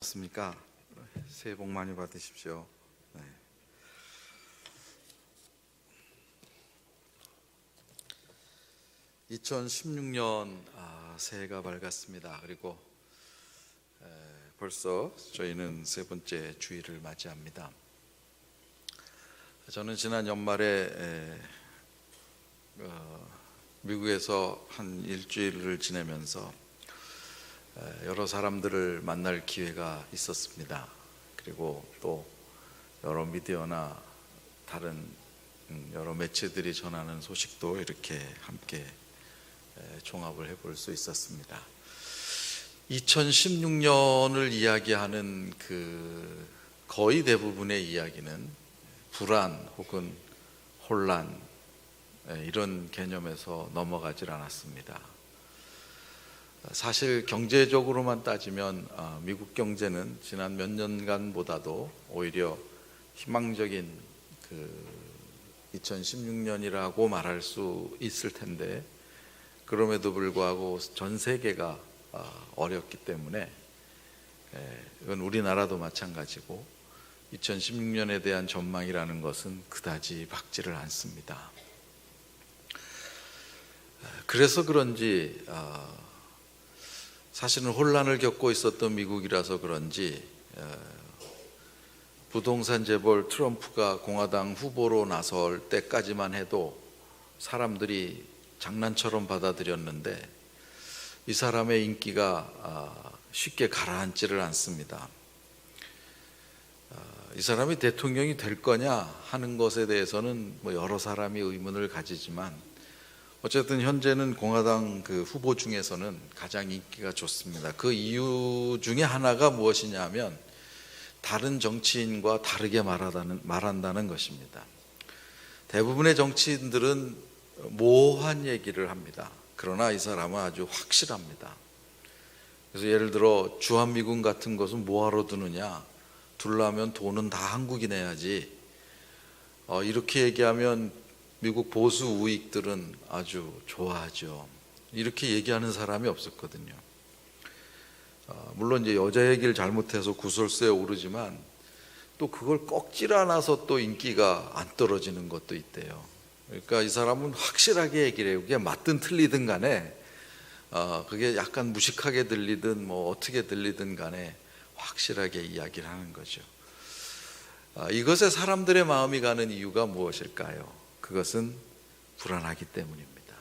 습니까? 새해 복 많이 받으십시오. 네. 2016년 새해가 밝았습니다. 그리고 벌써 저희는 세 번째 주일을 맞이합니다. 저는 지난 연말에 미국에서 한 일주일을 지내면서 여러 사람들을 만날 기회가 있었습니다. 그리고 또 여러 미디어나 다른 여러 매체들이 전하는 소식도 이렇게 함께 종합을 해볼 수 있었습니다. 2016년을 이야기하는 거의 대부분의 이야기는 불안 혹은 혼란 이런 개념에서 넘어가질 않았습니다. 사실 경제적으로만 따지면 미국 경제는 지난 몇 년간보다도 오히려 희망적인 2016년이라고 말할 수 있을 텐데, 그럼에도 불구하고 전 세계가 어렵기 때문에 이건 우리나라도 마찬가지고 2016년에 대한 전망이라는 것은 그다지 밝지를 않습니다. 그래서 그런지 사실은 혼란을 겪고 있었던 미국이라서 그런지 부동산 재벌 트럼프가 공화당 후보로 나설 때까지만 해도 사람들이 장난처럼 받아들였는데 이 사람의 인기가 쉽게 가라앉지를 않습니다. 이 사람이 대통령이 될 거냐 하는 것에 대해서는 여러 사람이 의문을 가지지만 어쨌든 현재는 공화당 후보 중에서는 가장 인기가 좋습니다. 그 이유 중에 하나가 무엇이냐 하면 다른 정치인과 다르게 말한다는 것입니다. 대부분의 정치인들은 모호한 얘기를 합니다. 그러나 이 사람은 아주 확실합니다. 그래서 예를 들어 주한미군 같은 것은 뭐하러 두느냐, 두려면 돈은 다 한국이 내야지, 이렇게 얘기하면 미국 보수 우익들은 아주 좋아하죠. 이렇게 얘기하는 사람이 없었거든요. 물론 이제 여자 얘기를 잘못해서 구설수에 오르지만 또 그걸 꺾질 않아서 또 인기가 안 떨어지는 것도 있대요. 그러니까 이 사람은 확실하게 얘기를 해요. 그게 맞든 틀리든 간에 그게 약간 무식하게 들리든 어떻게 들리든 간에 확실하게 이야기를 하는 거죠. 이것에 사람들의 마음이 가는 이유가 무엇일까요? 그것은 불안하기 때문입니다.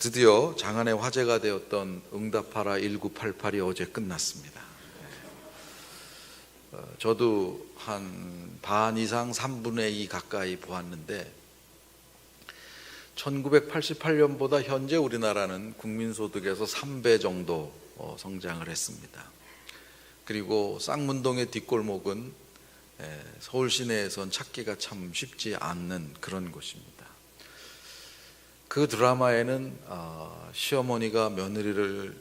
드디어 장안의 화제가 되었던 응답하라 1988이 어제 끝났습니다. 저도 한 반 이상 3분의 2 가까이 보았는데 1988년보다 현재 우리나라는 국민소득에서 3배 정도 성장을 했습니다. 그리고 쌍문동의 뒷골목은 서울 시내에선 찾기가 참 쉽지 않는 그런 곳입니다. 그 드라마에는 시어머니가 며느리를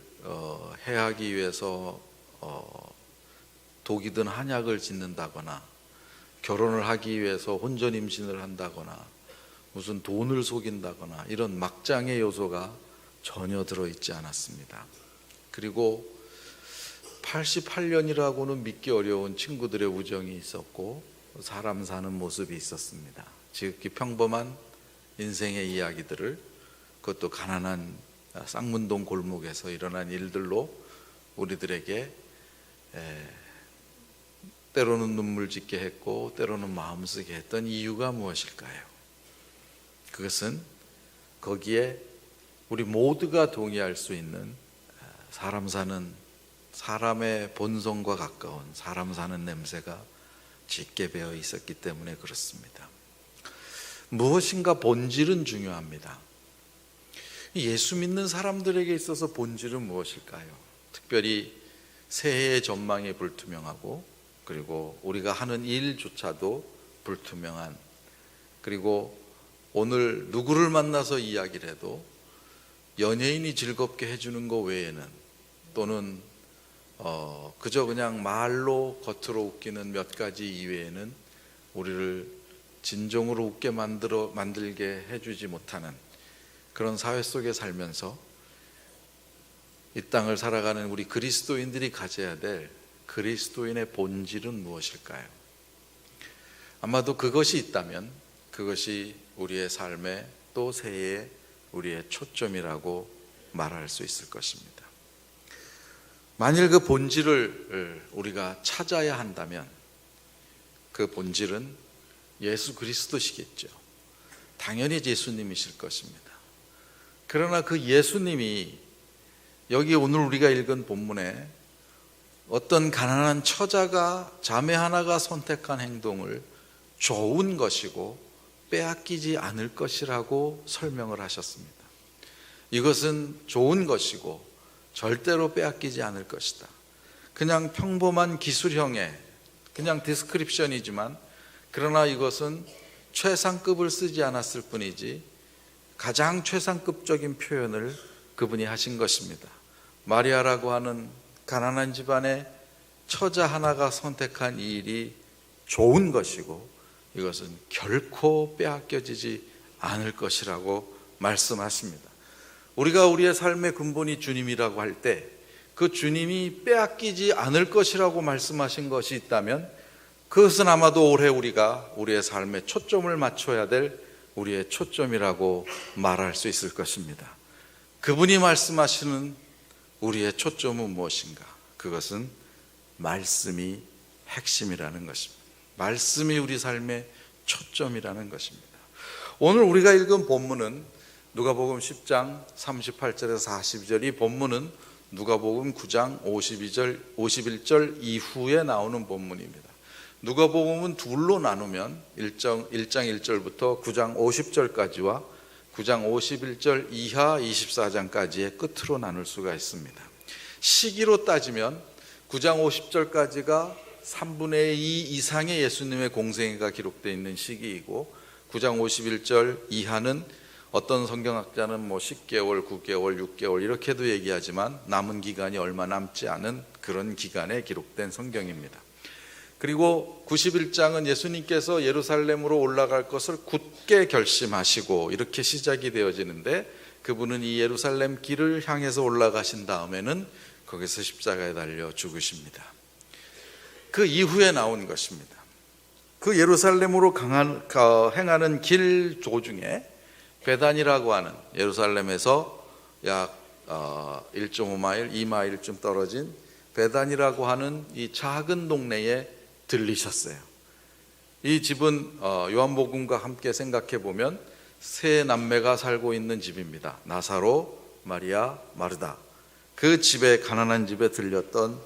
해하기 위해서 독이든 한약을 짓는다거나 결혼을 하기 위해서 혼전 임신을 한다거나 무슨 돈을 속인다거나 이런 막장의 요소가 전혀 들어있지 않았습니다. 그리고 88년이라고는 믿기 어려운 친구들의 우정이 있었고 사람 사는 모습이 있었습니다. 지극히 평범한 인생의 이야기들을, 그것도 가난한 쌍문동 골목에서 일어난 일들로 우리들에게 때로는 눈물 짓게 했고 때로는 마음 쓰게 했던 이유가 무엇일까요? 그것은 거기에 우리 모두가 동의할 수 있는 사람 사는, 사람의 본성과 가까운 사람 사는 냄새가 짙게 배어 있었기 때문에 그렇습니다. 무엇인가 본질은 중요합니다. 예수 믿는 사람들에게 있어서 본질은 무엇일까요? 특별히 새해의 전망이 불투명하고, 그리고 우리가 하는 일조차도 불투명한, 그리고 오늘 누구를 만나서 이야기를 해도 연예인이 즐겁게 해주는 것 외에는, 또는 그저 그냥 말로 겉으로 웃기는 몇 가지 이외에는 우리를 진정으로 웃게 만들게 해주지 못하는 그런 사회 속에 살면서 이 땅을 살아가는 우리 그리스도인들이 가져야 될 그리스도인의 본질은 무엇일까요? 아마도 그것이 있다면 그것이 우리의 삶의 또 새해의 우리의 초점이라고 말할 수 있을 것입니다. 만일 그 본질을 우리가 찾아야 한다면 그 본질은 예수 그리스도시겠죠. 당연히 예수님이실 것입니다. 그러나 그 예수님이 여기 오늘 우리가 읽은 본문에 어떤 가난한 처자가 자매 하나가 선택한 행동을 좋은 것이고 빼앗기지 않을 것이라고 설명을 하셨습니다. 이것은 좋은 것이고 절대로 빼앗기지 않을 것이다. 그냥 평범한 기술형의 그냥 디스크립션이지만 그러나 이것은 최상급을 쓰지 않았을 뿐이지 가장 최상급적인 표현을 그분이 하신 것입니다. 마리아라고 하는 가난한 집안의 처자 하나가 선택한 이 일이 좋은 것이고 이것은 결코 빼앗겨지지 않을 것이라고 말씀하십니다. 우리가 우리의 삶의 근본이 주님이라고 할 때 그 주님이 빼앗기지 않을 것이라고 말씀하신 것이 있다면 그것은 아마도 올해 우리가 우리의 삶에 초점을 맞춰야 될 우리의 초점이라고 말할 수 있을 것입니다. 그분이 말씀하시는 우리의 초점은 무엇인가? 그것은 말씀이 핵심이라는 것입니다. 말씀이 우리 삶의 초점이라는 것입니다. 오늘 우리가 읽은 본문은 누가복음 10장 38절에서 42절, 이 본문은 누가복음 9장 51절 이후에 나오는 본문입니다. 누가복음은 둘로 나누면 1장 1절부터 9장 50절까지와 9장 51절 이하 24장까지의 끝으로 나눌 수가 있습니다. 시기로 따지면 9장 50절까지가 3분의 2 이상의 예수님의 공생애가 기록되어 있는 시기이고 9장 51절 이하는 어떤 성경학자는 10개월, 9개월, 6개월 이렇게도 얘기하지만 남은 기간이 얼마 남지 않은 그런 기간에 기록된 성경입니다. 그리고 91장은 예수님께서 예루살렘으로 올라갈 것을 굳게 결심하시고 이렇게 시작이 되어지는데 그분은 이 예루살렘 길을 향해서 올라가신 다음에는 거기서 십자가에 달려 죽으십니다. 그 이후에 나온 것입니다. 그 예루살렘으로 행하는 길 도중에 베단이라고 하는 예루살렘에서 약 1.5마일, 2마일쯤 떨어진 베단이라고 하는 이 작은 동네에 들리셨어요. 이 집은 요한복음과 함께 생각해 보면 세 남매가 살고 있는 집입니다. 나사로, 마리아, 마르다. 그 집에, 가난한 집에 들렸던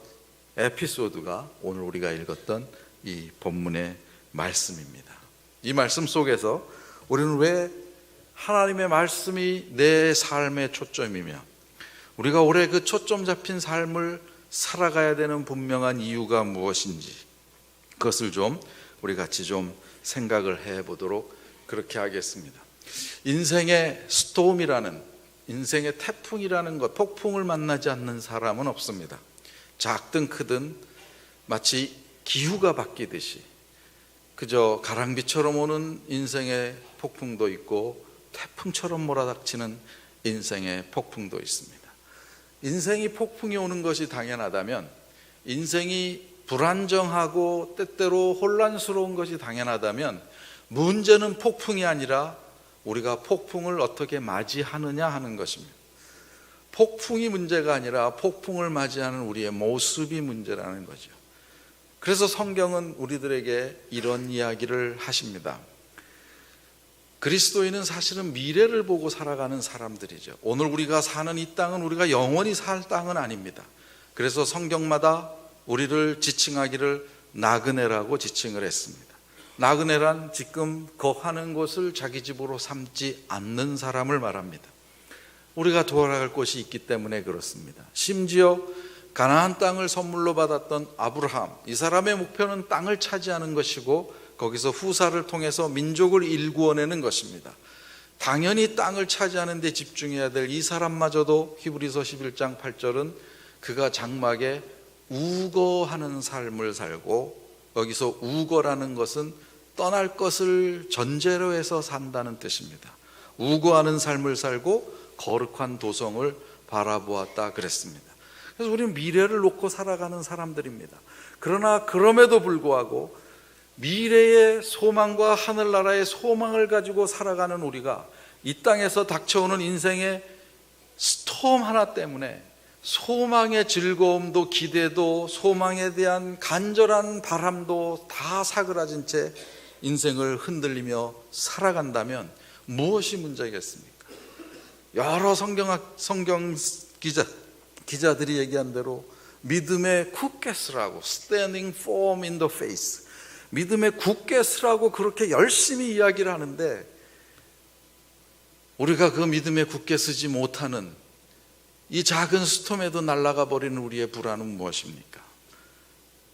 에피소드가 오늘 우리가 읽었던 이 본문의 말씀입니다. 이 말씀 속에서 우리는 왜 하나님의 말씀이 내 삶의 초점이며 우리가 올해 그 초점 잡힌 삶을 살아가야 되는 분명한 이유가 무엇인지 그것을 좀 우리 같이 좀 생각을 해보도록 그렇게 하겠습니다. 인생의 스톰이라는, 인생의 태풍이라는 것, 폭풍을 만나지 않는 사람은 없습니다. 작든 크든 마치 기후가 바뀌듯이 그저 가랑비처럼 오는 인생의 폭풍도 있고 태풍처럼 몰아닥치는 인생의 폭풍도 있습니다. 인생이 폭풍이 오는 것이 당연하다면 인생이 불안정하고 때때로 혼란스러운 것이 당연하다면 문제는 폭풍이 아니라 우리가 폭풍을 어떻게 맞이하느냐 하는 것입니다. 폭풍이 문제가 아니라 폭풍을 맞이하는 우리의 모습이 문제라는 거죠. 그래서 성경은 우리들에게 이런 이야기를 하십니다. 그리스도인은 사실은 미래를 보고 살아가는 사람들이죠. 오늘 우리가 사는 이 땅은 우리가 영원히 살 땅은 아닙니다. 그래서 성경마다 우리를 지칭하기를 나그네라고 지칭을 했습니다. 나그네란 지금 거하는 곳을 자기 집으로 삼지 않는 사람을 말합니다. 우리가 돌아갈 곳이 있기 때문에 그렇습니다. 심지어 가나안 땅을 선물로 받았던 아브라함, 이 사람의 목표는 땅을 차지하는 것이고 거기서 후사를 통해서 민족을 일구어내는 것입니다. 당연히 땅을 차지하는 데 집중해야 될 이 사람마저도 히브리서 11장 8절은 그가 장막에 우거하는 삶을 살고, 여기서 우거라는 것은 떠날 것을 전제로 해서 산다는 뜻입니다. 우거하는 삶을 살고 거룩한 도성을 바라보았다 그랬습니다. 그래서 우리는 미래를 놓고 살아가는 사람들입니다. 그러나 그럼에도 불구하고 미래의 소망과 하늘나라의 소망을 가지고 살아가는 우리가 이 땅에서 닥쳐오는 인생의 스톰 하나 때문에 소망의 즐거움도 기대도 소망에 대한 간절한 바람도 다 사그라진 채 인생을 흔들리며 살아간다면 무엇이 문제겠습니까? 여러 성경 기자들이 얘기한 대로 믿음에 굳게 서라고, standing firm in the faith, 믿음에 굳게 서라고 그렇게 열심히 이야기를 하는데 우리가 그 믿음에 굳게 서지 못하는 이 작은 스톰에도 날아가 버리는 우리의 불안은 무엇입니까?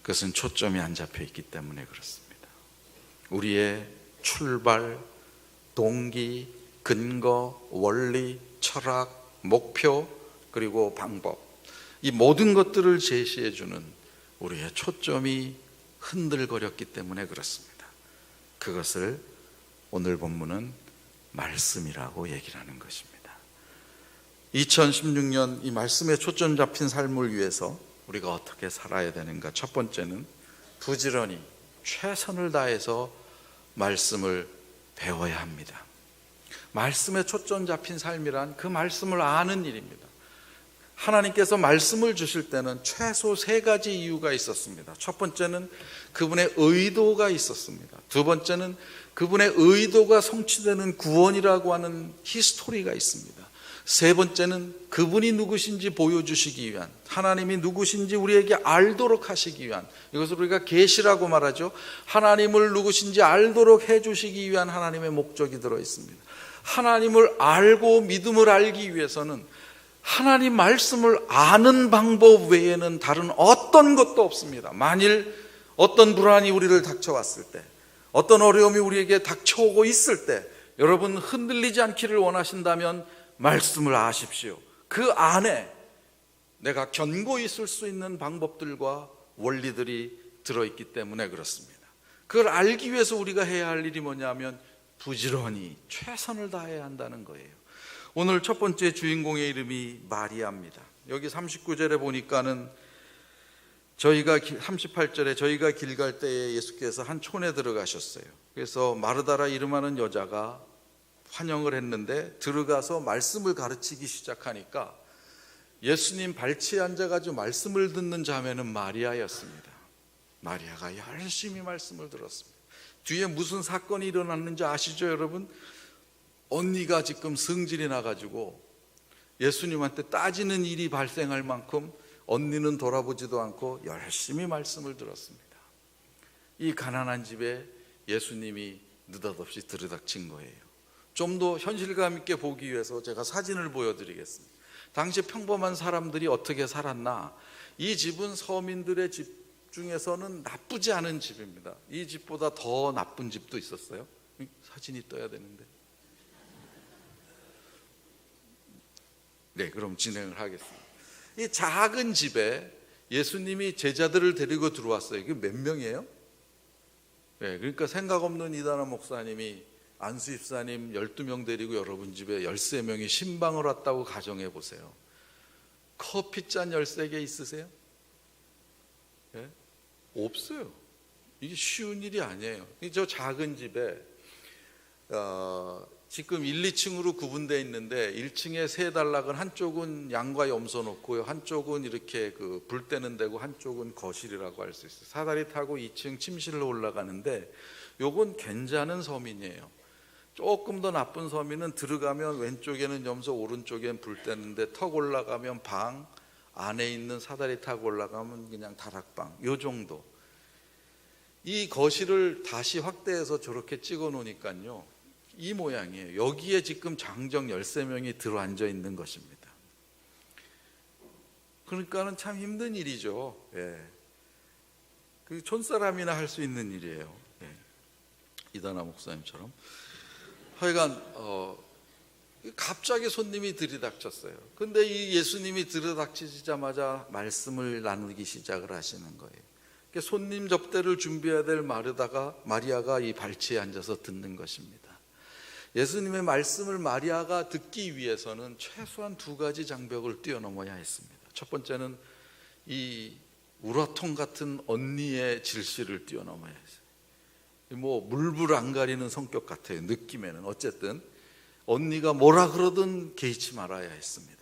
그것은 초점이 안 잡혀 있기 때문에 그렇습니다. 우리의 출발, 동기, 근거, 원리, 철학, 목표, 그리고 방법, 이 모든 것들을 제시해 주는 우리의 초점이 흔들거렸기 때문에 그렇습니다. 그것을 오늘 본문은 말씀이라고 얘기를 하는 것입니다. 2016년 이 말씀에 초점 잡힌 삶을 위해서 우리가 어떻게 살아야 되는가? 첫 번째는 부지런히 최선을 다해서 말씀을 배워야 합니다. 말씀에 초점 잡힌 삶이란 그 말씀을 아는 일입니다. 하나님께서 말씀을 주실 때는 최소 3가지 이유가 있었습니다. 첫 번째는 그분의 의도가 있었습니다. 두 번째는 그분의 의도가 성취되는 구원이라고 하는 히스토리가 있습니다. 세 번째는 그분이 누구신지 보여주시기 위한, 하나님이 누구신지 우리에게 알도록 하시기 위한, 이것을 우리가 계시라고 말하죠. 하나님을 누구신지 알도록 해주시기 위한 하나님의 목적이 들어있습니다. 하나님을 알고 믿음을 알기 위해서는 하나님 말씀을 아는 방법 외에는 다른 어떤 것도 없습니다. 만일 어떤 불안이 우리를 닥쳐왔을 때, 어떤 어려움이 우리에게 닥쳐오고 있을 때 여러분 흔들리지 않기를 원하신다면 말씀을 아십시오. 그 안에 내가 견고히 있을 수 있는 방법들과 원리들이 들어있기 때문에 그렇습니다. 그걸 알기 위해서 우리가 해야 할 일이 뭐냐면 부지런히 최선을 다해야 한다는 거예요. 오늘 첫 번째 주인공의 이름이 마리아입니다. 여기 39절에 보니까는 38절에 저희가 길 갈 때에 예수께서 한 촌에 들어가셨어요. 그래서 마르다라 이름하는 여자가 환영을 했는데 들어가서 말씀을 가르치기 시작하니까 예수님 발치에 앉아가지고 말씀을 듣는 자매는 마리아였습니다. 마리아가 열심히 말씀을 들었습니다. 뒤에 무슨 사건이 일어났는지 아시죠 여러분? 언니가 지금 성질이 나가지고 예수님한테 따지는 일이 발생할 만큼 언니는 돌아보지도 않고 열심히 말씀을 들었습니다. 이 가난한 집에 예수님이 느닷없이 들이닥친 거예요. 좀 더 현실감 있게 보기 위해서 제가 사진을 보여드리겠습니다. 당시 평범한 사람들이 어떻게 살았나? 이 집은 서민들의 집 중에서는 나쁘지 않은 집입니다. 이 집보다 더 나쁜 집도 있었어요. 사진이 떠야 되는데. 네, 그럼 진행을 하겠습니다. 이 작은 집에 예수님이 제자들을 데리고 들어왔어요. 이게 몇 명이에요? 네, 그러니까 생각 없는 이단화 목사님이 안수 집사님 12명 데리고 여러분 집에 13명이 신방을 왔다고 가정해 보세요. 커피잔 13개 있으세요? 네? 없어요. 이게 쉬운 일이 아니에요. 저 작은 집에 지금 1, 2층으로 구분되어 있는데 1층에 세 단락은 한쪽은 양과 염소 놓고요, 한쪽은 이렇게 그 불 때는 데고 한쪽은 거실이라고 할 수 있어요. 사다리 타고 2층 침실로 올라가는데 요건 괜찮은 서민이에요. 조금 더 나쁜 서민은 들어가면 왼쪽에는 염소, 오른쪽엔 불 때는데 턱 올라가면 방, 안에 있는 사다리 타고 올라가면 그냥 다락방, 요 정도. 이 거실을 다시 확대해서 저렇게 찍어 놓으니까요 이 모양이에요. 여기에 지금 장정 13명이 들어앉아 있는 것입니다. 그러니까는 참 힘든 일이죠. 예. 그 촌사람이나 할 수 있는 일이에요. 예. 이단화 목사님처럼. 하여간 갑자기 손님이 들이닥쳤어요. 근데 이 예수님이 들이닥치자마자 말씀을 나누기 시작을 하시는 거예요. 손님 접대를 준비해야 될 마리아가 이 발치에 앉아서 듣는 것입니다. 예수님의 말씀을 마리아가 듣기 위해서는 최소한 두 가지 장벽을 뛰어넘어야 했습니다. 첫 번째는 이 우라통 같은 언니의 질시를 뛰어넘어야 했어요. 뭐 물불 안 가리는 성격 같아요, 느낌에는. 어쨌든 언니가 뭐라 그러든 개의치 말아야 했습니다.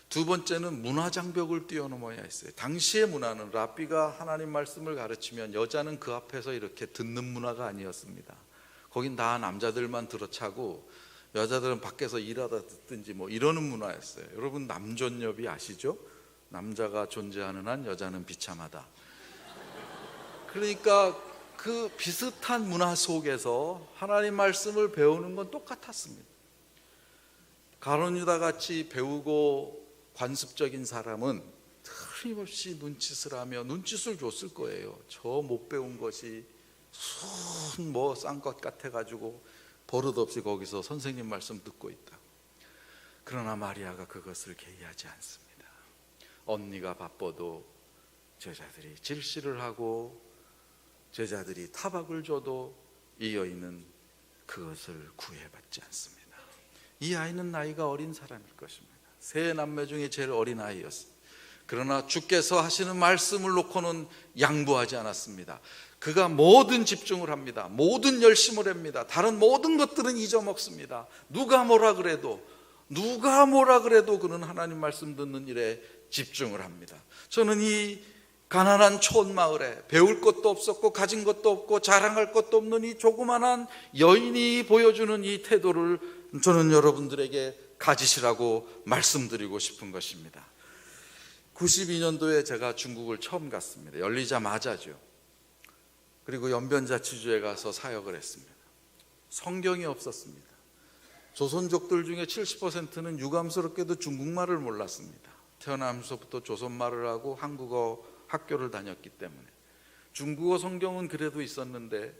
두 번째는 문화 장벽을 뛰어넘어야 했어요. 당시의 문화는 랍비가 하나님 말씀을 가르치면 여자는 그 앞에서 이렇게 듣는 문화가 아니었습니다. 거긴 다 남자들만 들어차고 여자들은 밖에서 일하다 듣든지 뭐 이러는 문화였어요. 여러분 남존여비 아시죠? 남자가 존재하는 한 여자는 비참하다. 그러니까 그 비슷한 문화 속에서 하나님 말씀을 배우는 건 똑같았습니다. 가룟 유다 같이 배우고 관습적인 사람은 틀림없이 눈짓을 하며 눈짓을 줬을 거예요. 저 못 배운 것이 순 뭐 싼 것 같아가지고 버릇없이 거기서 선생님 말씀 듣고 있다. 그러나 마리아가 그것을 개의하지 않습니다. 언니가 바빠도 제자들이 질시를 하고 제자들이 타박을 줘도 이 여인은 그것을 구애받지 않습니다. 이 아이는 나이가 어린 사람일 것입니다. 세 남매 중에 제일 어린 아이였습니다. 그러나 주께서 하시는 말씀을 놓고는 양보하지 않았습니다. 그가 모든 집중을 합니다. 모든 열심을 합니다. 다른 모든 것들은 잊어먹습니다. 누가 뭐라 그래도 그는 하나님 말씀 듣는 일에 집중을 합니다. 저는 이 가난한 촌마을에 배울 것도 없었고 가진 것도 없고 자랑할 것도 없는 이 조그만한 여인이 보여주는 이 태도를 저는 여러분들에게 가지시라고 말씀드리고 싶은 것입니다. 92년도에 제가 중국을 처음 갔습니다. 열리자마자죠. 그리고 연변자치주에 가서 사역을 했습니다. 성경이 없었습니다. 조선족들 중에 70%는 유감스럽게도 중국말을 몰랐습니다. 태어나면서부터 조선말을 하고 한국어 학교를 다녔기 때문에. 중국어 성경은 그래도 있었는데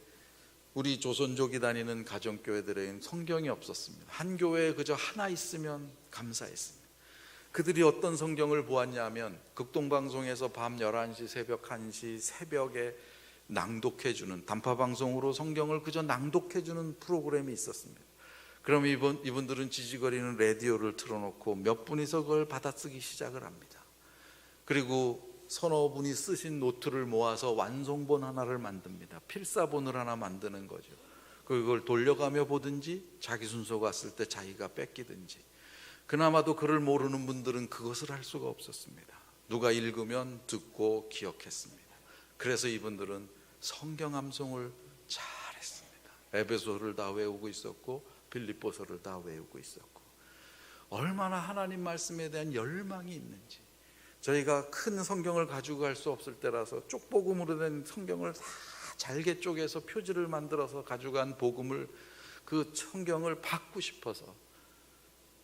우리 조선족이 다니는 가정교회들에는 성경이 없었습니다. 한 교회에 그저 하나 있으면 감사했습니다. 그들이 어떤 성경을 보았냐면 극동방송에서 밤 11시, 새벽 1시, 새벽에 낭독해주는, 단파방송으로 성경을 그저 낭독해주는 프로그램이 있었습니다. 그럼 이분들은 지지거리는 라디오를 틀어놓고 몇 분이서 그걸 받아쓰기 시작을 합니다. 그리고 서너 분이 쓰신 노트를 모아서 완성본 하나를 만듭니다. 필사본을 하나 만드는 거죠. 그걸 돌려가며 보든지 자기 순서가 왔을 때 자기가 뺏기든지. 그나마도 글을 모르는 분들은 그것을 할 수가 없었습니다. 누가 읽으면 듣고 기억했습니다. 그래서 이분들은 성경 암송을 잘했습니다. 에베소를 다 외우고 있었고 빌립보서를 다 외우고 있었고, 얼마나 하나님 말씀에 대한 열망이 있는지. 저희가 큰 성경을 가지고 갈 수 없을 때라서 쪽복음으로 된 성경을 다 잘게 쪼개서 표지를 만들어서 가져간 복음을, 그 성경을 받고 싶어서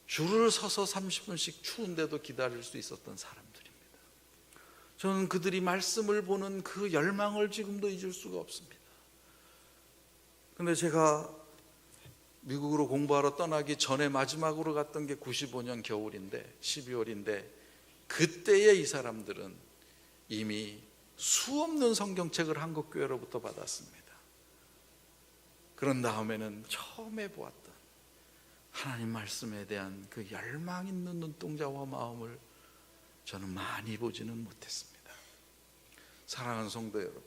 줄을 서서 30분씩 추운데도 기다릴 수 있었던 사람들입니다. 저는 그들이 말씀을 보는 그 열망을 지금도 잊을 수가 없습니다. 근데 제가 미국으로 공부하러 떠나기 전에 마지막으로 갔던 게 95년 겨울인데 12월인데 그때의 이 사람들은 이미 수없는 성경책을 한국교회로부터 받았습니다. 그런 다음에는 처음에 보았던 하나님 말씀에 대한 그 열망 있는 눈동자와 마음을 저는 많이 보지는 못했습니다. 사랑하는 성도 여러분,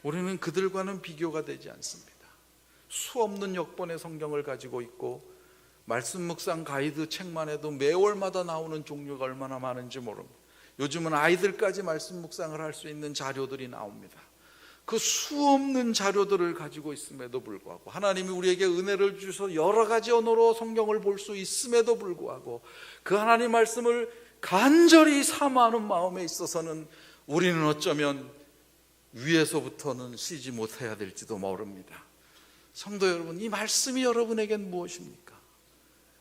우리는 그들과는 비교가 되지 않습니다. 수없는 역본의 성경을 가지고 있고 말씀 묵상 가이드 책만 해도 매월마다 나오는 종류가 얼마나 많은지 모릅니다. 요즘은 아이들까지 말씀 묵상을 할 수 있는 자료들이 나옵니다. 그 수없는 자료들을 가지고 있음에도 불구하고, 하나님이 우리에게 은혜를 주셔서 여러 가지 언어로 성경을 볼 수 있음에도 불구하고 그 하나님 말씀을 간절히 사모하는 마음에 있어서는 우리는 어쩌면 위에서부터는 쉬지 못해야 될지도 모릅니다. 성도 여러분, 이 말씀이 여러분에겐 무엇입니까?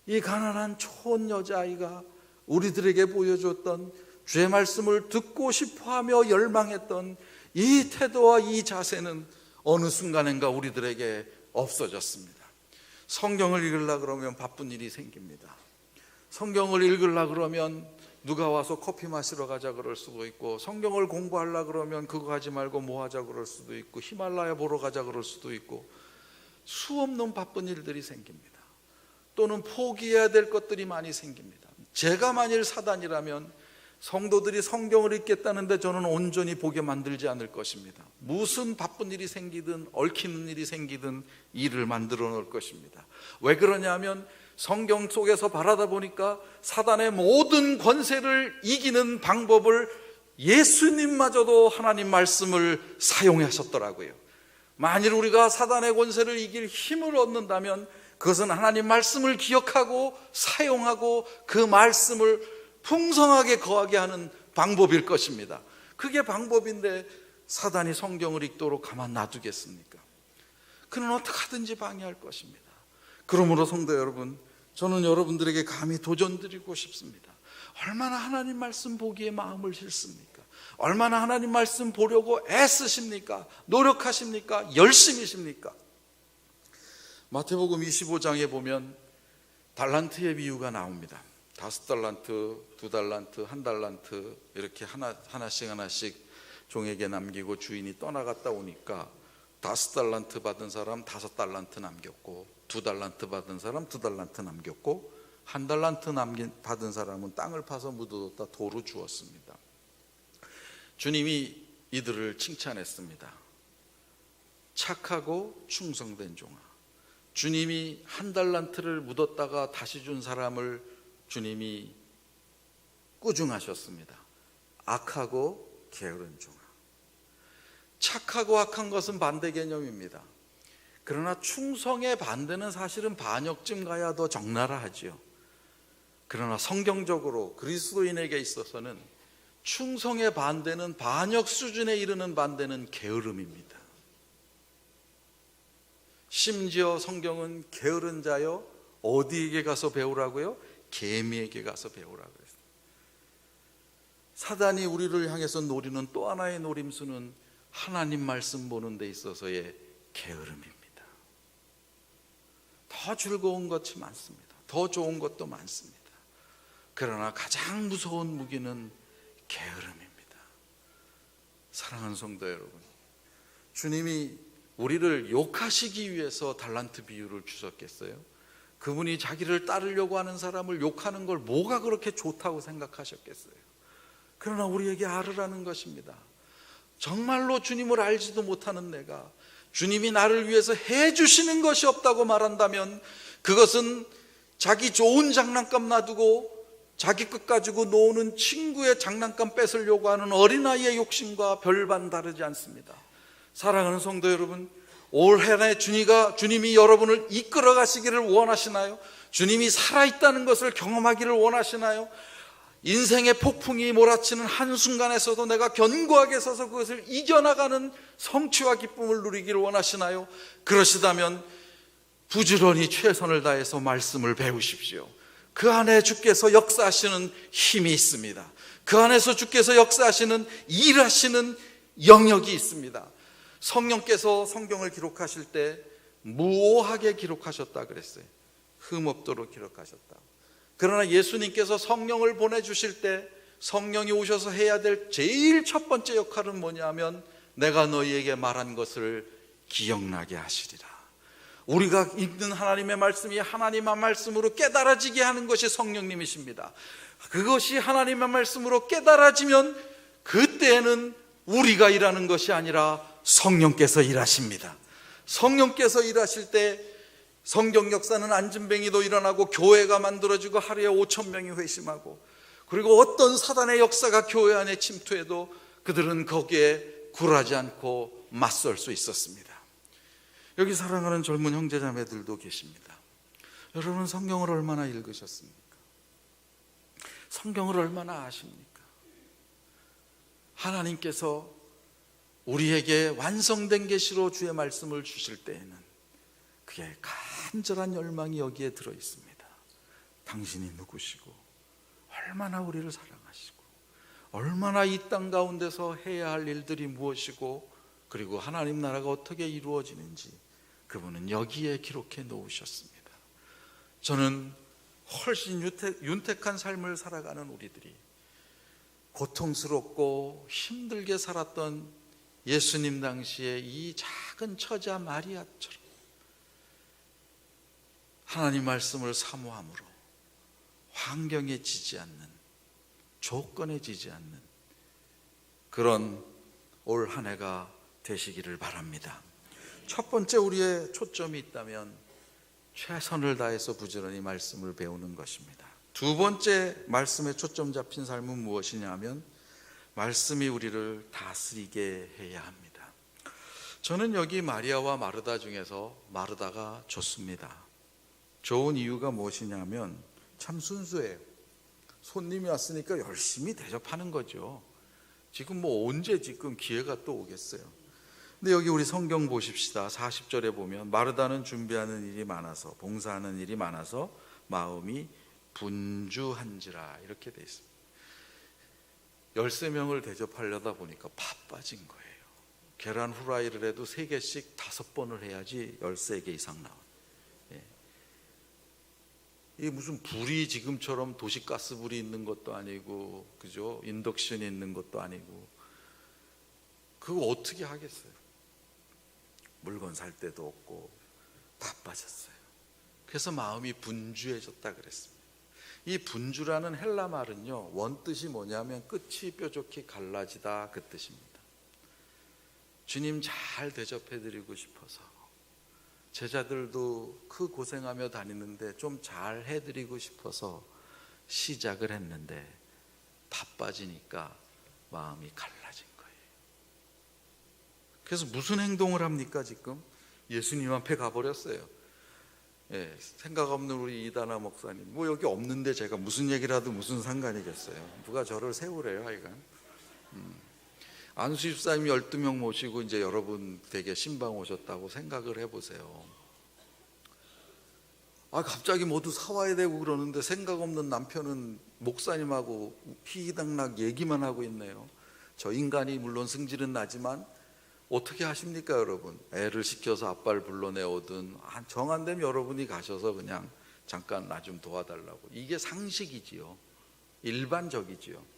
이 가난한 촌 여자아이가 우리들에게 보여줬던 주의 말씀을 듣고 싶어하며 열망했던 이 태도와 이 자세는 어느 순간인가 우리들에게 없어졌습니다. 성경을 읽으려고 그러면 바쁜 일이 생깁니다. 성경을 읽으려고 그러면 누가 와서 커피 마시러 가자 그럴 수도 있고, 성경을 공부하려고 그러면 그거 하지 말고 뭐 하자 그럴 수도 있고, 히말라야 보러 가자 그럴 수도 있고, 수없는 바쁜 일들이 생깁니다. 또는 포기해야 될 것들이 많이 생깁니다. 제가 만일 사단이라면 성도들이 성경을 읽겠다는데 저는 온전히 보게 만들지 않을 것입니다. 무슨 바쁜 일이 생기든 얽히는 일이 생기든 일을 만들어 놓을 것입니다. 왜 그러냐면 성경 속에서 바라다 보니까 사단의 모든 권세를 이기는 방법을 예수님마저도 하나님 말씀을 사용하셨더라고요. 만일 우리가 사단의 권세를 이길 힘을 얻는다면 그것은 하나님 말씀을 기억하고 사용하고 그 말씀을 풍성하게 거하게 하는 방법일 것입니다. 그게 방법인데 사단이 성경을 읽도록 가만 놔두겠습니까? 그는 어떻게 하든지 방해할 것입니다. 그러므로 성도 여러분, 저는 여러분들에게 감히 도전드리고 싶습니다. 얼마나 하나님 말씀 보기에 마음을 싣습니까? 얼마나 하나님 말씀 보려고 애쓰십니까? 노력하십니까? 열심히십니까? 마태복음 25장에 보면 달란트의 비유가 나옵니다. 5달란트, 2달란트, 1달란트 이렇게 하나씩 종에게 남기고 주인이 떠나갔다 오니까 5달란트 받은 사람 5달란트 남겼고, 2달란트 받은 사람 2달란트 남겼고, 1달란트 받은 사람은 땅을 파서 묻어뒀다 도로 주었습니다. 주님이 이들을 칭찬했습니다. 착하고 충성된 종아. 주님이 1달란트를 묻었다가 다시 준 사람을 주님이 꾸중하셨습니다. 악하고 게으른 종아. 착하고 악한 것은 반대 개념입니다. 그러나 충성의 반대는 사실은 반역쯤 가야 더 적나라하지요. 그러나 성경적으로 그리스도인에게 있어서는 충성의 반대는, 반역 수준에 이르는 반대는 게으름입니다. 심지어 성경은 게으른 자여 어디에게 가서 배우라고요? 개미에게 가서 배우라고 했어요. 사단이 우리를 향해서 노리는 또 하나의 노림수는 하나님 말씀 보는 데 있어서의 게으름입니다. 더 즐거운 것이 많습니다. 더 좋은 것도 많습니다. 그러나 가장 무서운 무기는 게으름입니다. 사랑하는 성도 여러분, 주님이 우리를 욕하시기 위해서 달란트 비유를 주셨겠어요? 그분이 자기를 따르려고 하는 사람을 욕하는 걸 뭐가 그렇게 좋다고 생각하셨겠어요? 그러나 우리에게 알으라는 것입니다. 정말로 주님을 알지도 못하는 내가 주님이 나를 위해서 해주시는 것이 없다고 말한다면 그것은 자기 좋은 장난감 놔두고 자기 것 가지고 노는 친구의 장난감 뺏으려고 하는 어린아이의 욕심과 별반 다르지 않습니다. 사랑하는 성도 여러분, 올해내 주님이 여러분을 이끌어 가시기를 원하시나요? 주님이 살아있다는 것을 경험하기를 원하시나요? 인생의 폭풍이 몰아치는 한순간에서도 내가 견고하게 서서 그것을 이겨나가는 성취와 기쁨을 누리기를 원하시나요? 그러시다면 부지런히 최선을 다해서 말씀을 배우십시오. 그 안에 주께서 역사하시는 힘이 있습니다. 그 안에서 주께서 역사하시는 일하시는 영역이 있습니다. 성령께서 성경을 기록하실 때 무오하게 기록하셨다 그랬어요. 흠없도록 기록하셨다. 그러나 예수님께서 성령을 보내주실 때 성령이 오셔서 해야 될 제일 첫 번째 역할은 뭐냐면 내가 너희에게 말한 것을 기억나게 하시리라. 우리가 읽는 하나님의 말씀이 하나님의 말씀으로 깨달아지게 하는 것이 성령님이십니다. 그것이 하나님의 말씀으로 깨달아지면 그때에는 우리가 일하는 것이 아니라 성령께서 일하십니다. 성령께서 일하실 때 성경 역사는 안진뱅이도 일어나고 교회가 만들어지고 하루에 5,000명이 회심하고, 그리고 어떤 사단의 역사가 교회 안에 침투해도 그들은 거기에 굴하지 않고 맞설 수 있었습니다. 여기 사랑하는 젊은 형제자매들도 계십니다. 여러분, 성경을 얼마나 읽으셨습니까? 성경을 얼마나 아십니까? 하나님께서 우리에게 완성된 계시로 주의 말씀을 주실 때에는 그의 간절한 열망이 여기에 들어 있습니다. 당신이 누구시고 얼마나 우리를 사랑하시고 얼마나 이 땅 가운데서 해야 할 일들이 무엇이고 그리고 하나님 나라가 어떻게 이루어지는지 그분은 여기에 기록해 놓으셨습니다. 저는 훨씬 윤택한 삶을 살아가는 우리들이 고통스럽고 힘들게 살았던 예수님 당시에 이 작은 처자 마리아처럼 하나님 말씀을 사모함으로 환경에 지지 않는, 조건에 지지 않는 그런 올 한 해가 되시기를 바랍니다. 첫 번째, 우리의 초점이 있다면 최선을 다해서 부지런히 말씀을 배우는 것입니다. 두 번째, 말씀에 초점 잡힌 삶은 무엇이냐 하면 말씀이 우리를 다스리게 해야 합니다. 저는 여기 마리아와 마르다 중에서 마르다가 좋습니다. 좋은 이유가 무엇이냐면 참 순수해요. 손님이 왔으니까 열심히 대접하는 거죠. 지금 언제 지금 기회가 또 오겠어요. 근데 여기 우리 성경 보십시다. 40절에 보면 마르다는 준비하는 일이 많아서, 봉사하는 일이 많아서 마음이 분주한지라 이렇게 돼 있습니다. 13명을 대접하려다 보니까 바빠진 거예요. 계란 후라이를 해도 3개씩 5번을 해야지 13개 이상 나와요. 이게 무슨 불이 지금처럼 도시가스불이 있는 것도 아니고, 그죠? 인덕션이 있는 것도 아니고, 그거 어떻게 하겠어요? 물건 살 데도 없고 바빠졌어요. 그래서 마음이 분주해졌다 그랬습니다. 이 분주라는 헬라 말은요, 원뜻이 뭐냐면 끝이 뾰족히 갈라지다 그 뜻입니다. 주님 잘 대접해드리고 싶어서, 제자들도 그 고생하며 다니는데 좀 잘 해드리고 싶어서 시작을 했는데 바빠지니까 마음이 갈라진 거예요. 그래서 무슨 행동을 합니까? 지금 예수님 앞에 가버렸어요. 생각 없는 우리 이다나 목사님, 여기 없는데 제가 무슨 얘기를 하도 무슨 상관이겠어요. 누가 저를 세우래요 하여간. 안수 집사님 12명 모시고 이제 여러분 댁에 신방 오셨다고 생각을 해보세요. 갑자기 모두 사와야 되고 그러는데 생각 없는 남편은 목사님하고 희희당락 얘기만 하고 있네요. 저 인간이 물론 승질은 나지만 어떻게 하십니까 여러분? 애를 시켜서 아빠를 불러내오든 정 안 되면 여러분이 가셔서 그냥 잠깐 나 좀 도와달라고. 이게 상식이지요. 일반적이지요.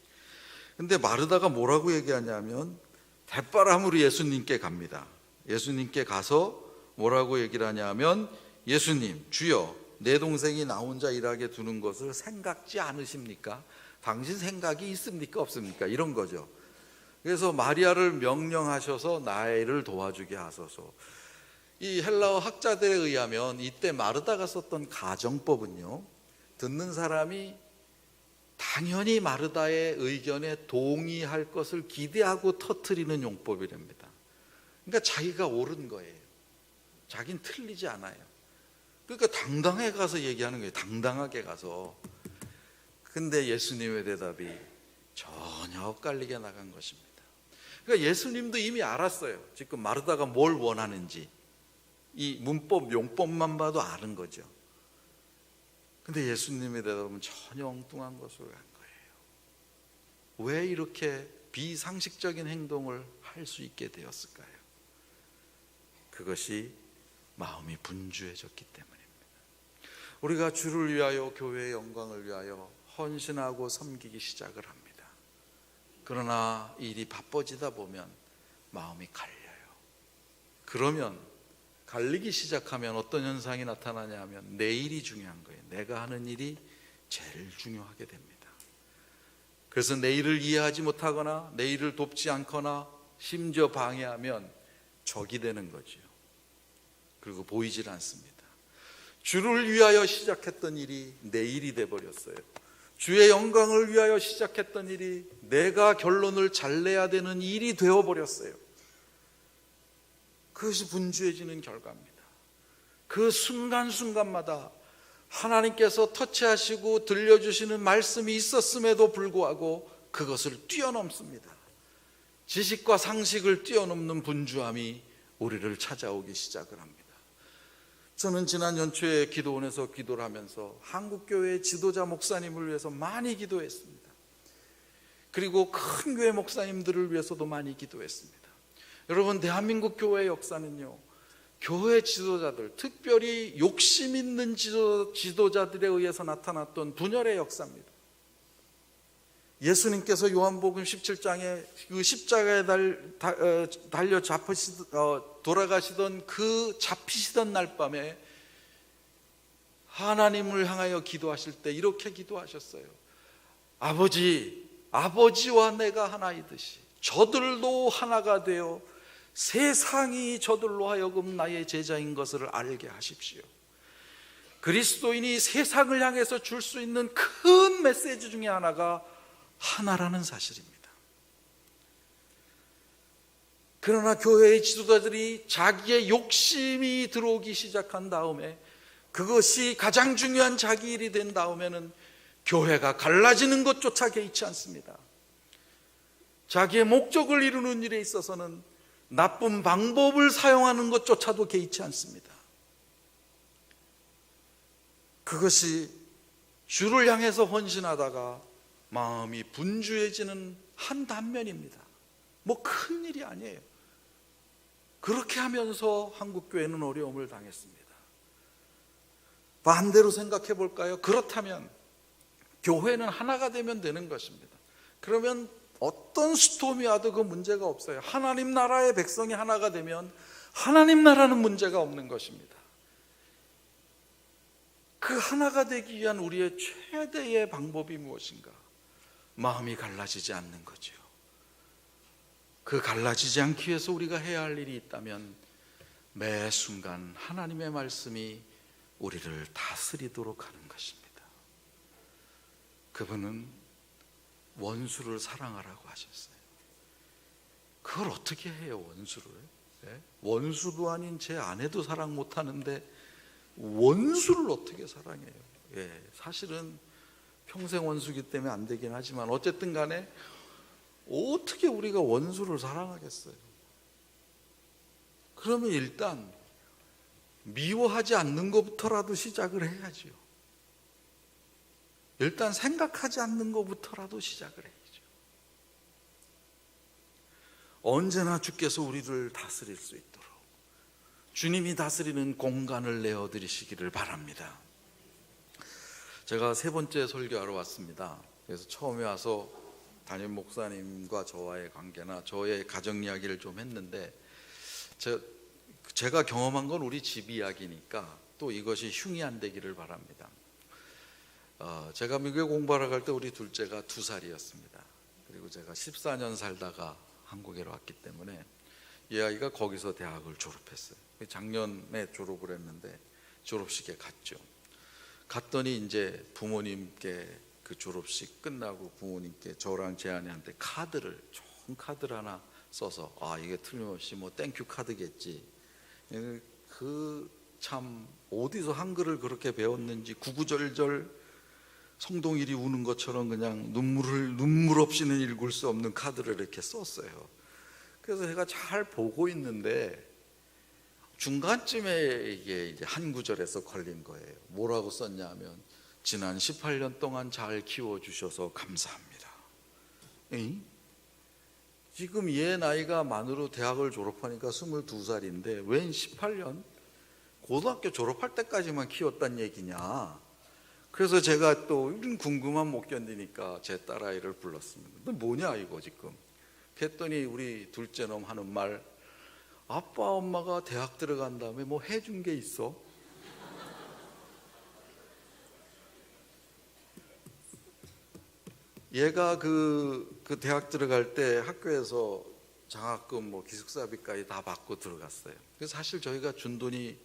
근데 마르다가 뭐라고 얘기하냐면 대바람으로 예수님께 갑니다. 예수님께 가서 뭐라고 얘기를 하냐면, 예수님, 주여, 내 동생이 나 혼자 일하게 두는 것을 생각지 않으십니까? 당신 생각이 있습니까? 없습니까? 이런 거죠. 그래서 마리아를 명령하셔서 나의 일을 도와주게 하소서. 이 헬라어 학자들에 의하면 이때 마르다가 썼던 가정법은요, 듣는 사람이 당연히 마르다의 의견에 동의할 것을 기대하고 터뜨리는 용법이랍니다. 그러니까 자기가 옳은 거예요. 자긴 틀리지 않아요. 그러니까 당당하게 가서 얘기하는 거예요. 당당하게 가서. 근데 예수님의 대답이 전혀 엇갈리게 나간 것입니다. 그러니까 예수님도 이미 알았어요. 지금 마르다가 뭘 원하는지. 이 문법, 용법만 봐도 아는 거죠. 근데 예수님의 대답은 전혀 엉뚱한 것으로 간 거예요. 왜 이렇게 비상식적인 행동을 할 수 있게 되었을까요? 그것이 마음이 분주해졌기 때문입니다. 우리가 주를 위하여, 교회의 영광을 위하여 헌신하고 섬기기 시작을 합니다. 그러나 일이 바빠지다 보면 마음이 갈려요. 그러면 갈리기 시작하면 어떤 현상이 나타나냐 하면 내일이 중요한 거예요. 내가 하는 일이 제일 중요하게 됩니다. 그래서 내일을 이해하지 못하거나 내일을 돕지 않거나 심지어 방해하면 적이 되는 거죠. 그리고 보이질 않습니다. 주를 위하여 시작했던 일이 내일이 돼버렸어요. 주의 영광을 위하여 시작했던 일이 내가 결론을 잘 내야 되는 일이 되어버렸어요. 그것이 분주해지는 결과입니다. 그 순간순간마다 하나님께서 터치하시고 들려주시는 말씀이 있었음에도 불구하고 그것을 뛰어넘습니다. 지식과 상식을 뛰어넘는 분주함이 우리를 찾아오기 시작을 합니다. 저는 지난 연초에 기도원에서 기도를 하면서 한국교회 지도자 목사님을 위해서 많이 기도했습니다. 그리고 큰 교회 목사님들을 위해서도 많이 기도했습니다. 여러분, 대한민국 교회의 역사는요, 교회 지도자들, 특별히 욕심 있는 지도자들에 의해서 나타났던 분열의 역사입니다. 예수님께서 요한복음 17장에 그 십자가에 달려 돌아가시던 그 잡히시던 날 밤에 하나님을 향하여 기도하실 때 이렇게 기도하셨어요. 아버지와 내가 하나이듯이 저들도 하나가 되어 세상이 저들로 하여금 나의 제자인 것을 알게 하십시오. 그리스도인이 세상을 향해서 줄 수 있는 큰 메시지 중에 하나가 하나라는 사실입니다. 그러나 교회의 지도자들이 자기의 욕심이 들어오기 시작한 다음에, 그것이 가장 중요한 자기 일이 된 다음에는 교회가 갈라지는 것조차 개의치 않습니다. 자기의 목적을 이루는 일에 있어서는 나쁜 방법을 사용하는 것조차도 개의치 않습니다. 그것이 주를 향해서 헌신하다가 마음이 분주해지는 한 단면입니다. 뭐 큰 일이 아니에요. 그렇게 하면서 한국교회는 어려움을 당했습니다. 반대로 생각해 볼까요? 그렇다면 교회는 하나가 되면 되는 것입니다. 그러면 어떤 스톰이 와도 그 문제가 없어요. 하나님 나라의 백성이 하나가 되면 하나님 나라는 문제가 없는 것입니다. 그 하나가 되기 위한 우리의 최대의 방법이 무엇인가? 마음이 갈라지지 않는 거죠. 그 갈라지지 않기 위해서 우리가 해야 할 일이 있다면 매 순간 하나님의 말씀이 우리를 다스리도록 하는 것입니다. 그분은 원수를 사랑하라고 하셨어요. 그걸 어떻게 해요, 원수를? 원수도 아닌 제 아내도 사랑 못하는데 원수를 어떻게 사랑해요? 사실은 평생 원수기 때문에 안 되긴 하지만 어쨌든 간에 어떻게 우리가 원수를 사랑하겠어요? 그러면 일단 미워하지 않는 것부터라도 시작을 해야죠. 일단 생각하지 않는 것부터라도 시작을 해야죠. 언제나 주께서 우리를 다스릴 수 있도록 주님이 다스리는 공간을 내어드리시기를 바랍니다. 제가 세 번째 설교하러 왔습니다. 그래서 처음에 와서 담임 목사님과 저와의 관계나 저의 가정 이야기를 좀 했는데, 제가 경험한 건 우리 집 이야기니까 또 이것이 흉이 안 되기를 바랍니다. 제가 미국에 공부하러 갈 때 우리 둘째가 2살이었습니다. 그리고 제가 14년 살다가 한국에 왔기 때문에 이 아이가 거기서 대학을 졸업했어요. 작년에 졸업을 했는데 졸업식에 갔죠. 갔더니 이제 부모님께 그 졸업식 끝나고 부모님께 저랑 제 아내한테 좋은 카드를 하나 써서, 이게 틀림없이 뭐 땡큐 카드겠지. 참 어디서 한글을 그렇게 배웠는지 구구절절 성동일이 우는 것처럼 그냥 눈물 없이는 읽을 수 없는 카드를 이렇게 썼어요. 그래서 제가 잘 보고 있는데 중간쯤에 이게 이제 한 구절에서 걸린 거예요. 뭐라고 썼냐면, 지난 18년 동안 잘 키워주셔서 감사합니다. 지금 얘 나이가 만으로 대학을 졸업하니까 22살인데 웬 18년? 고등학교 졸업할 때까지만 키웠단 얘기냐? 그래서 제가 또 궁금한 못 견디니까 제 딸아이를 불렀습니다. 너 뭐냐 이거 지금? 그랬더니 우리 둘째 놈 하는 말, 아빠 엄마가 대학 들어간 다음에 뭐 해준 게 있어? 얘가 그 대학 들어갈 때 학교에서 장학금 뭐 기숙사비까지 다 받고 들어갔어요. 그래서 사실 저희가 준 돈이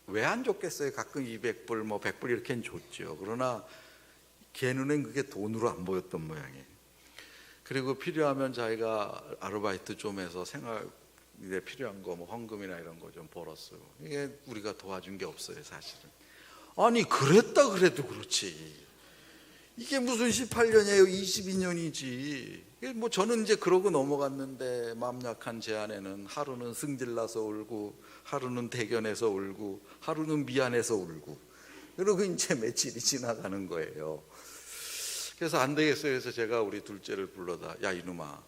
왜 안 줬겠어요? 가끔 200불 뭐 100불 이렇게는 줬죠. 그러나 걔 눈엔 그게 돈으로 안 보였던 모양이에요. 그리고 필요하면 자기가 아르바이트 좀 해서 생활에 필요한 거 뭐 헌금이나 이런 거 좀 벌었어요. 이게 우리가 도와준 게 없어요, 사실은. 아니 그랬다 그래도 그렇지. 이게 무슨 18년이에요? 22년이지. 뭐 저는 이제 그러고 넘어갔는데 마음 약한 제 아내는 하루는 승질나서 울고, 하루는 대견해서 울고, 하루는 미안해서 울고, 그러고 이제 며칠이 지나가는 거예요. 그래서 안 되겠어요. 그래서 제가 우리 둘째를 불러다, 야 이놈아,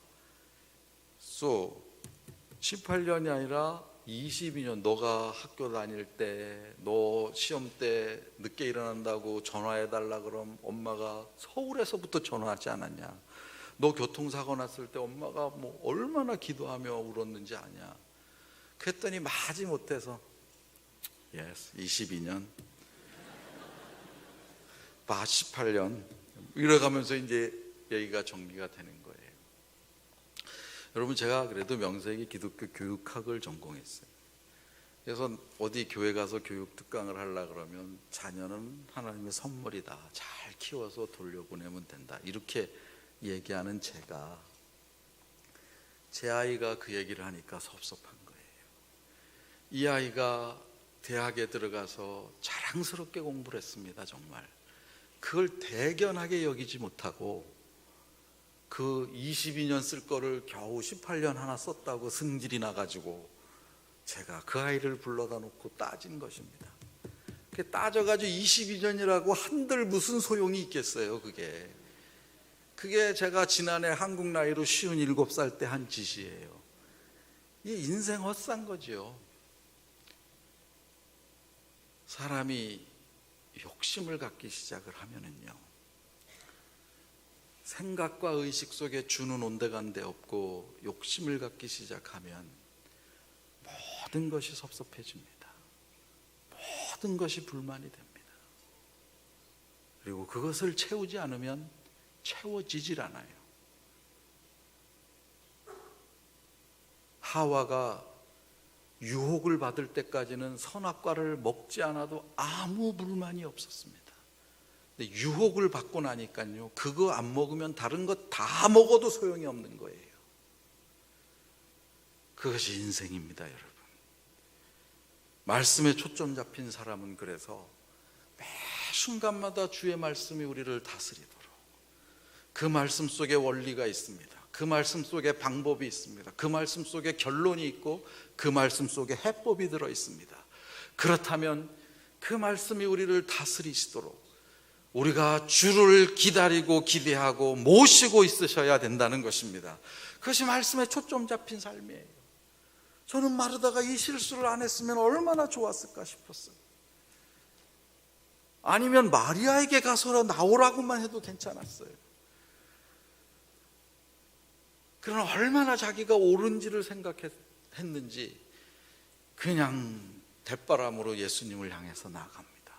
18년이 아니라 22년 너가 학교 다닐 때, 너 시험 때 늦게 일어난다고 전화해달라 그럼 엄마가 서울에서부터 전화하지 않았냐? 너 교통사고 났을 때 엄마가 뭐 얼마나 기도하며 울었는지 아냐? 그랬더니 마지 못해서 yes, 22년 18년 이래가면서 이제 얘기가 정리가 되는 거예요. 여러분, 제가 그래도 명색이 기독교 교육학을 전공했어요. 그래서 어디 교회 가서 교육 특강을 하려고 그러면 자녀는 하나님의 선물이다, 잘 키워서 돌려보내면 된다, 이렇게 얘기하는 제가, 제 아이가 그 얘기를 하니까 섭섭한 거예요. 이 아이가 대학에 들어가서 자랑스럽게 공부를 했습니다. 정말 그걸 대견하게 여기지 못하고 그 22년 쓸 거를 겨우 18년 하나 썼다고 승질이 나가지고 제가 그 아이를 불러다 놓고 따진 것입니다. 그게 따져가지고 22년이라고 한들 무슨 소용이 있겠어요. 그게 제가 지난해 한국 나이로 57살 때 한 짓이에요. 이 인생 헛산 거지요. 사람이 욕심을 갖기 시작을 하면은요, 생각과 의식 속에 주는 온데간데 없고 욕심을 갖기 시작하면 모든 것이 섭섭해집니다. 모든 것이 불만이 됩니다. 그리고 그것을 채우지 않으면 채워지질 않아요. 하와가 유혹을 받을 때까지는 선악과를 먹지 않아도 아무 불만이 없었습니다. 근데 유혹을 받고 나니까요, 그거 안 먹으면 다른 것 다 먹어도 소용이 없는 거예요. 그것이 인생입니다, 여러분. 말씀에 초점 잡힌 사람은 그래서 매 순간마다 주의 말씀이 우리를 다스리도록, 그 말씀 속에 원리가 있습니다. 그 말씀 속에 방법이 있습니다. 그 말씀 속에 결론이 있고 그 말씀 속에 해법이 들어 있습니다. 그렇다면 그 말씀이 우리를 다스리시도록 우리가 주를 기다리고 기대하고 모시고 있으셔야 된다는 것입니다. 그것이 말씀에 초점 잡힌 삶이에요. 저는 마르다가 이 실수를 안 했으면 얼마나 좋았을까 싶었어요. 아니면 마리아에게 가서 나오라고만 해도 괜찮았어요. 그러나 얼마나 자기가 옳은지를 생각했는지 그냥 대바람으로 예수님을 향해서 나아갑니다.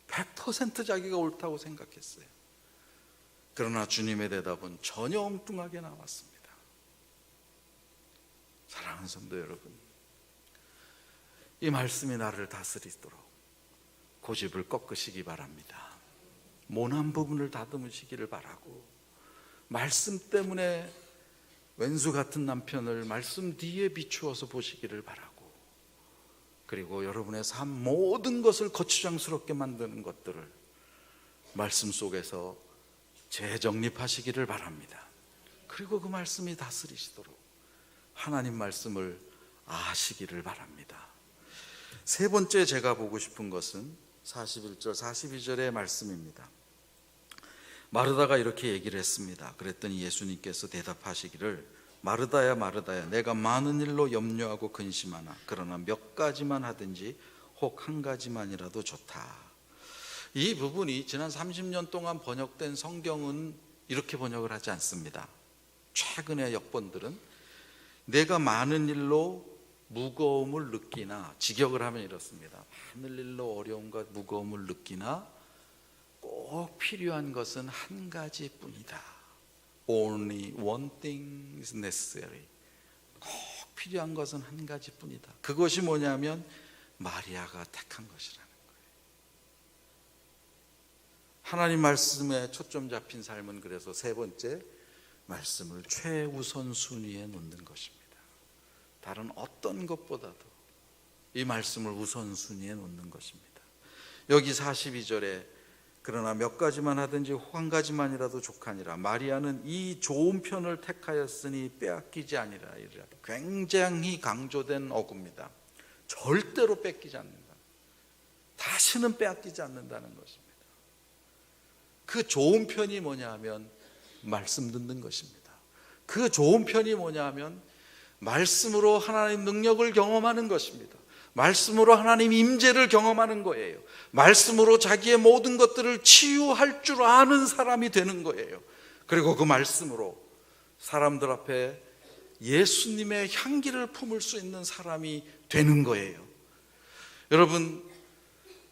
100% 자기가 옳다고 생각했어요. 그러나 주님의 대답은 전혀 엉뚱하게 나왔습니다. 사랑하는 성도 여러분, 이 말씀이 나를 다스리도록 고집을 꺾으시기 바랍니다. 모난 부분을 다듬으시기를 바라고, 말씀 때문에 왼수 같은 남편을 말씀 뒤에 비추어서 보시기를 바라고, 그리고 여러분의 삶 모든 것을 거추장스럽게 만드는 것들을 말씀 속에서 재정립하시기를 바랍니다. 그리고 그 말씀이 다스리시도록 하나님 말씀을 아시기를 바랍니다. 세 번째 제가 보고 싶은 것은 41절 42절의 말씀입니다. 마르다가 이렇게 얘기를 했습니다. 그랬더니 예수님께서 대답하시기를, 마르다야 마르다야, 내가 많은 일로 염려하고 근심하나 그러나 몇 가지만 하든지 혹 한 가지만이라도 좋다. 이 부분이 지난 30년 동안 번역된 성경은 이렇게 번역을 하지 않습니다. 최근의 역본들은 내가 많은 일로 무거움을 느끼나, 직역을 하면 이렇습니다. 많은 일로 어려움과 무거움을 느끼나 꼭 필요한 것은 한 가지뿐이다. Only one thing is necessary. 꼭 필요한 것은 한 가지뿐이다. 그것이 뭐냐면 마리아가 택한 것이라는 거예요. 하나님 말씀에 초점 잡힌 삶은 그래서 세 번째, 말씀을 최우선 순위에 놓는 것입니다. 다른 어떤 것보다도 이 말씀을 우선순위에 놓는 것입니다. 여기 42절에 그러나 몇 가지만 하든지 혹 한 가지만이라도 족하니라, 마리아는 이 좋은 편을 택하였으니 빼앗기지 아니라. 굉장히 강조된 어구입니다. 절대로 뺏기지 않는다. 다시는 빼앗기지 않는다는 것입니다. 그 좋은 편이 뭐냐 하면 말씀 듣는 것입니다. 그 좋은 편이 뭐냐 하면 말씀으로 하나님 능력을 경험하는 것입니다. 말씀으로 하나님 임재를 경험하는 거예요. 말씀으로 자기의 모든 것들을 치유할 줄 아는 사람이 되는 거예요. 그리고 그 말씀으로 사람들 앞에 예수님의 향기를 품을 수 있는 사람이 되는 거예요. 여러분,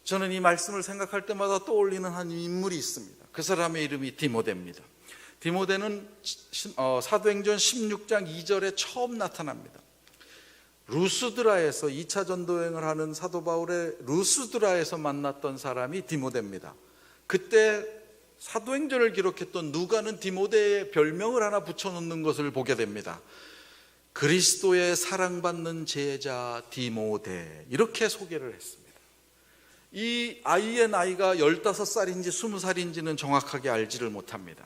저는 이 말씀을 생각할 때마다 떠올리는 한 인물이 있습니다. 그 사람의 이름이 디모데입니다. 디모데는 사도행전 16장 2절에 처음 나타납니다. 루스드라에서 2차 전도여행을 하는 사도 바울의 루스드라에서 만났던 사람이 디모데입니다. 그때 사도행전을 기록했던 누가는 디모데의 별명을 하나 붙여놓는 것을 보게 됩니다. 그리스도의 사랑받는 제자 디모데, 이렇게 소개를 했습니다. 이 아이의 나이가 15살인지 20살인지는 정확하게 알지를 못합니다.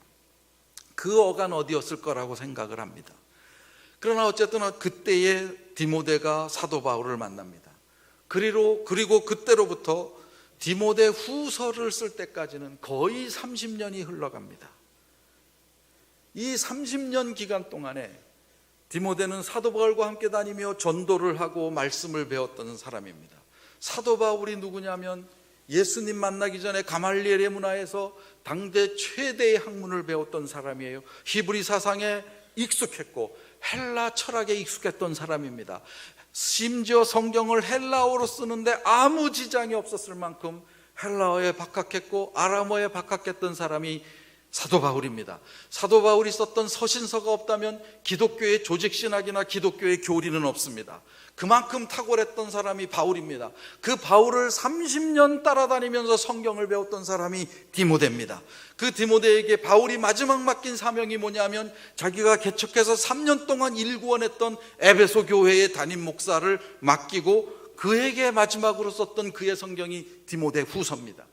그 어간 어디였을 거라고 생각을 합니다. 그러나 어쨌든 그때의 디모데가 사도 바울을 만납니다. 그리고 그때로부터 디모데 후서를 쓸 때까지는 거의 30년이 흘러갑니다. 이 30년 기간 동안에 디모데는 사도 바울과 함께 다니며 전도를 하고 말씀을 배웠던 사람입니다. 사도 바울이 누구냐면 예수님 만나기 전에 가말리엘의 문화에서 당대 최대의 학문을 배웠던 사람이에요. 히브리 사상에 익숙했고 헬라 철학에 익숙했던 사람입니다. 심지어 성경을 헬라어로 쓰는데 아무 지장이 없었을 만큼 헬라어에 박학했고 아람어에 박학했던 사람이 사도 바울입니다. 사도 바울이 썼던 서신서가 없다면 기독교의 조직신학이나 기독교의 교리는 없습니다. 그만큼 탁월했던 사람이 바울입니다. 그 바울을 30년 따라다니면서 성경을 배웠던 사람이 디모데입니다. 그 디모데에게 바울이 마지막 맡긴 사명이 뭐냐면 자기가 개척해서 3년 동안 일구원했던 에베소 교회의 담임 목사를 맡기고 그에게 마지막으로 썼던 그의 성경이 디모데 후서입니다.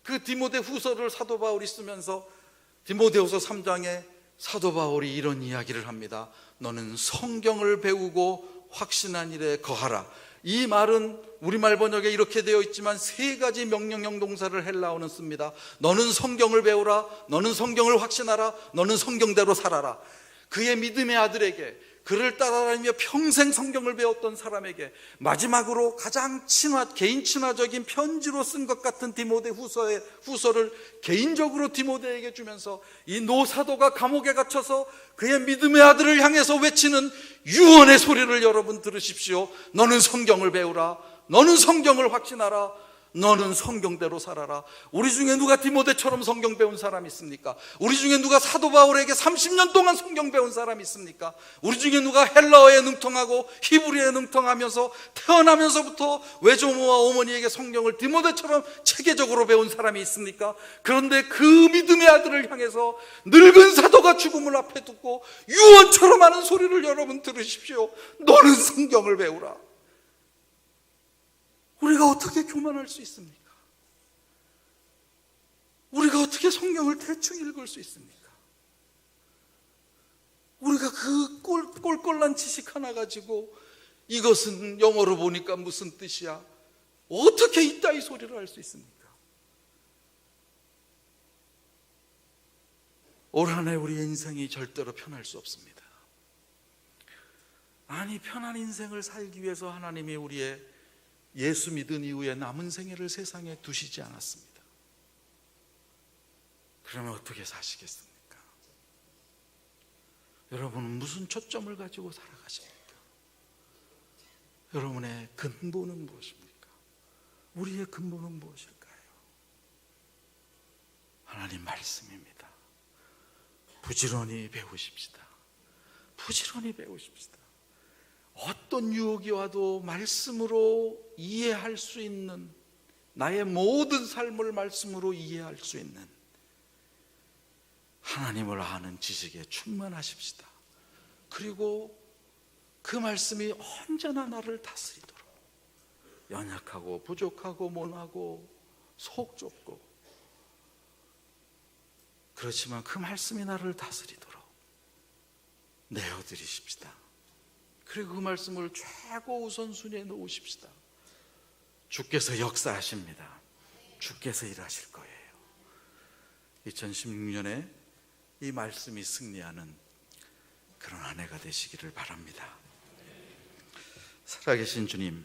그 디모데 후서를 사도 바울이 쓰면서 디모데후서 3장에 사도 바울이 이런 이야기를 합니다. 너는 성경을 배우고 확신한 일에 거하라. 이 말은 우리말 번역에 이렇게 되어 있지만 세 가지 명령형 동사를 헬라어는 씁니다. 너는 성경을 배우라, 너는 성경을 확신하라, 너는 성경대로 살아라. 그의 믿음의 아들에게, 그를 따라다니며 평생 성경을 배웠던 사람에게 마지막으로 가장 개인 친화적인 편지로 쓴 것 같은 디모데 후서를 개인적으로 디모데에게 주면서 이 노사도가 감옥에 갇혀서 그의 믿음의 아들을 향해서 외치는 유언의 소리를 여러분 들으십시오. 너는 성경을 배우라, 너는 성경을 확신하라, 너는 성경대로 살아라. 우리 중에 누가 디모데처럼 성경 배운 사람이 있습니까? 우리 중에 누가 사도 바울에게 30년 동안 성경 배운 사람이 있습니까? 우리 중에 누가 헬라어에 능통하고 히브리어에 능통하면서 태어나면서부터 외조모와 어머니에게 성경을 디모데처럼 체계적으로 배운 사람이 있습니까? 그런데 그 믿음의 아들을 향해서 늙은 사도가 죽음을 앞에 두고 유언처럼 하는 소리를 여러분 들으십시오. 너는 성경을 배우라. 우리가 어떻게 교만할 수 있습니까? 우리가 어떻게 성경을 대충 읽을 수 있습니까? 우리가 그 꼴꼴난 지식 하나 가지고 이것은 영어로 보니까 무슨 뜻이야? 어떻게 이따위 소리를 할 수 있습니까? 올 한 해 우리의 인생이 절대로 편할 수 없습니다. 아니, 편한 인생을 살기 위해서 하나님이 우리의 예수 믿은 이후에 남은 생애를 세상에 두시지 않았습니다. 그러면 어떻게 사시겠습니까? 여러분은 무슨 초점을 가지고 살아가십니까? 여러분의 근본은 무엇입니까? 우리의 근본은 무엇일까요? 하나님 말씀입니다. 부지런히 배우십시다. 부지런히 배우십시다. 어떤 유혹이 와도 말씀으로 이해할 수 있는, 나의 모든 삶을 말씀으로 이해할 수 있는 하나님을 아는 지식에 충만하십시다. 그리고 그 말씀이 언제나 나를 다스리도록, 연약하고 부족하고 모나고 속 좁고 그렇지만 그 말씀이 나를 다스리도록 내어드리십시다. 그리고 그 말씀을 최고 우선순위에 놓으십시다. 주께서 역사하십니다. 주께서 일하실 거예요. 2016년에 이 말씀이 승리하는 그런 한 해가 되시기를 바랍니다. 살아계신 주님,